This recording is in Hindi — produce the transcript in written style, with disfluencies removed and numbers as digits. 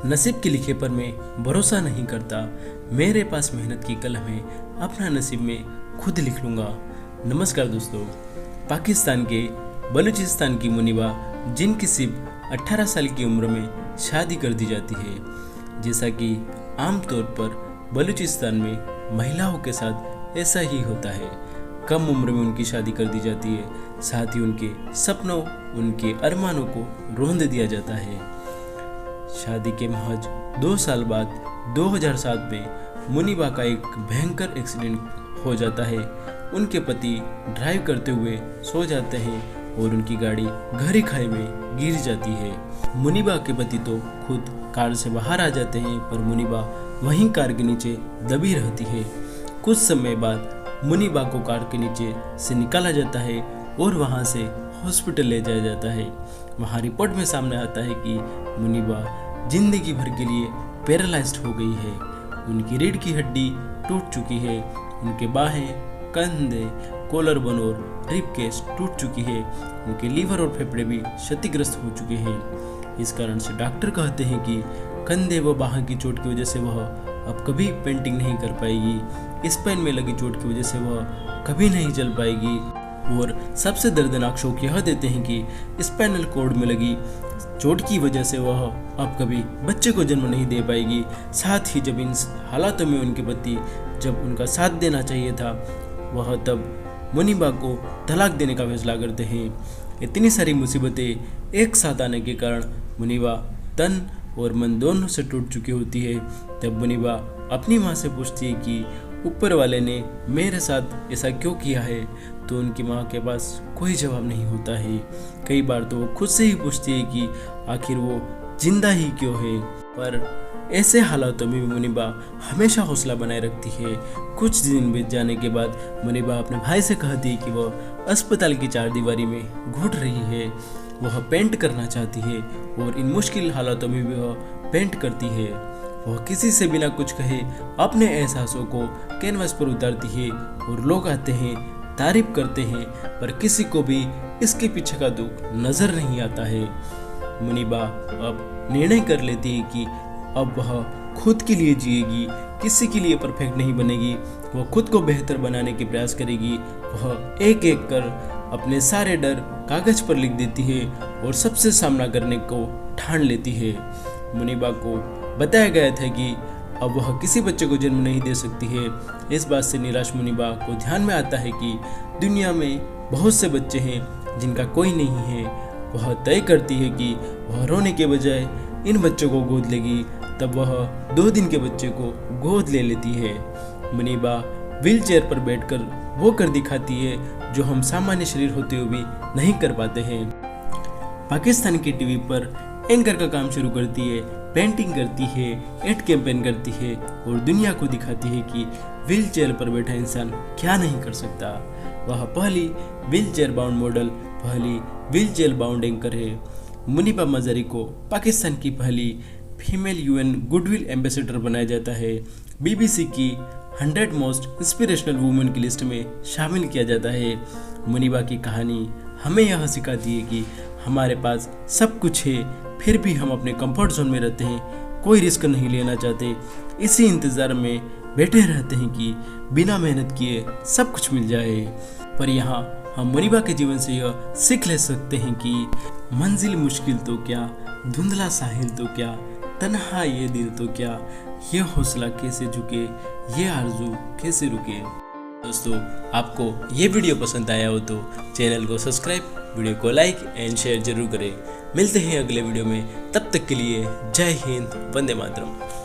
नसीब के लिखे पर मैं भरोसा नहीं करता, मेरे पास मेहनत की कलम है, अपना नसीब में खुद लिख लूँगा। नमस्कार दोस्तों, पाकिस्तान के बलूचिस्तान की मुनीबा जिनकी सिर्फ 18 साल की उम्र में शादी कर दी जाती है। जैसा कि आमतौर पर बलूचिस्तान में महिलाओं के साथ ऐसा ही होता है, कम उम्र में उनकी शादी कर दी जाती है, साथ ही उनके सपनों, उनके अरमानों को रोंद दिया जाता है। शादी के महज 2 साल बाद 2007 में मुनीबा का एक भयंकर एक्सीडेंट हो जाता है। उनके पति ड्राइव करते हुए सो जाते हैं और उनकी गाड़ी गहरी खाई में गिर जाती है। मुनीबा के पति तो खुद कार से बाहर आ जाते हैं, पर मुनीबा वहीं कार के नीचे दबी रहती है। कुछ समय बाद मुनीबा को कार के नीचे से निकाला जाता है और वहां से हॉस्पिटल ले जाया जाता है। वहां रिपोर्ट में सामने आता है कि मुनीबा जिंदगी भर के लिए पैरालाइज्ड हो गई है। उनकी रीढ़ की हड्डी टूट चुकी है, उनके बाहें, कंधे, कॉलर बोन और रिब केस टूट चुकी है, उनके लीवर और फेफड़े भी क्षतिग्रस्त हो चुके हैं। इस कारण से डॉक्टर कहते हैं कि कंधे व बाह की चोट की वजह से वह अब कभी पेंटिंग नहीं कर पाएगी। स्पाइन में लगी चोट की वजह से वह कभी नहीं चल पाएगी। और सबसे दर्दनाक शौक यह देते हैं कि स्पाइनल कॉर्ड में लगी चोट की वजह से वह अब कभी बच्चे को जन्म नहीं दे पाएगी। साथ ही जब इन हालातों में उनके पति जब उनका साथ देना चाहिए था, वह तब मुनीबा को तलाक देने का फैसला करते हैं। इतनी सारी मुसीबतें एक साथ आने के कारण मुनीबा तन और मन दोनों से टूट चुकी होती है। तब मुनीबा अपनी माँ से पूछती है कि ऊपर वाले ने मेरे साथ ऐसा क्यों किया है, तो उनकी माँ के पास कोई जवाब नहीं होता है। कई बार तो वो खुद से ही पूछती है कि आखिर वो जिंदा ही क्यों है। पर ऐसे हालातों में भी मुनीबा हमेशा हौसला बनाए रखती है। कुछ दिन बीत जाने के बाद मुनीबा अपने भाई से कहती है कि वह अस्पताल की चारदीवारी में घुट रही है, वह पेंट करना चाहती है और इन मुश्किल हालातों में भी वह पेंट करती है। वह किसी से बिना कुछ कहे अपने एहसासों को कैनवास पर उतारती है और लोग आते हैं, तारीफ करते हैं, पर किसी को भी इसके पीछे का दुख नजर नहीं आता है। मुनीबा अब निर्णय कर लेती है कि अब वह खुद के लिए जिएगी, किसी के लिए परफेक्ट नहीं बनेगी। वह खुद को बेहतर बनाने के प्रयास करेगी। वह एक एक कर अपने सारे डर कागज पर लिख देती है और सबसे सामना करने को ठान लेती है। मुनीबा को बताया गया था कि अब वह किसी बच्चे को जन्म नहीं दे सकती है। इस बात से निराश मुनीबा को ध्यान में आता है कि दुनिया में बहुत से बच्चे हैं जिनका कोई नहीं है। वह तय करती है कि वह रोने के बजाय इन बच्चों को गोद लेगी। तब वह 2 दिन के बच्चे को गोद ले लेती है। मुनीबा व्हील चेयर पर बैठकर वो कर दिखाती है जो हम सामान्य शरीर होते हुए भी नहीं कर पाते हैं। पाकिस्तान की टीवी पर एंकर का काम शुरू करती है, पेंटिंग करती है, एड कैंपेन करती है और दुनिया को दिखाती है कि व्हील चेयर पर बैठा इंसान क्या नहीं कर सकता। वह पहली व्हील चेयर बाउंड मॉडल, पहली व्हील चेयर बाउंड एंकर है। मुनीबा मजारी को पाकिस्तान की पहली फीमेल यूएन गुडविल एम्बेसडर बनाया जाता है। बीबीसी की 100 मोस्ट इंस्पिरेशनल वुमेन की लिस्ट में शामिल किया जाता है। मुनीबा की कहानी हमें यह सिखाती है कि हमारे पास सब कुछ है, फिर भी हम अपने कंफर्ट जोन में रहते हैं, कोई रिस्क नहीं लेना चाहते, इसी इंतज़ार में बैठे रहते हैं कि बिना मेहनत किए सब कुछ मिल जाए। पर यहाँ हम मुनीबा के जीवन से यह सीख ले सकते हैं कि मंजिल मुश्किल तो क्या, धुंधला साहिल तो क्या, तन्हा ये दिल तो क्या, ये हौसला कैसे झुके, ये आरज़ू कैसे रुके। दोस्तों, आपको ये वीडियो पसंद आया हो तो चैनल को सब्सक्राइब, वीडियो को लाइक एंड शेयर जरूर करें। मिलते हैं अगले वीडियो में, तब तक के लिए जय हिंद, वंदे मातरम।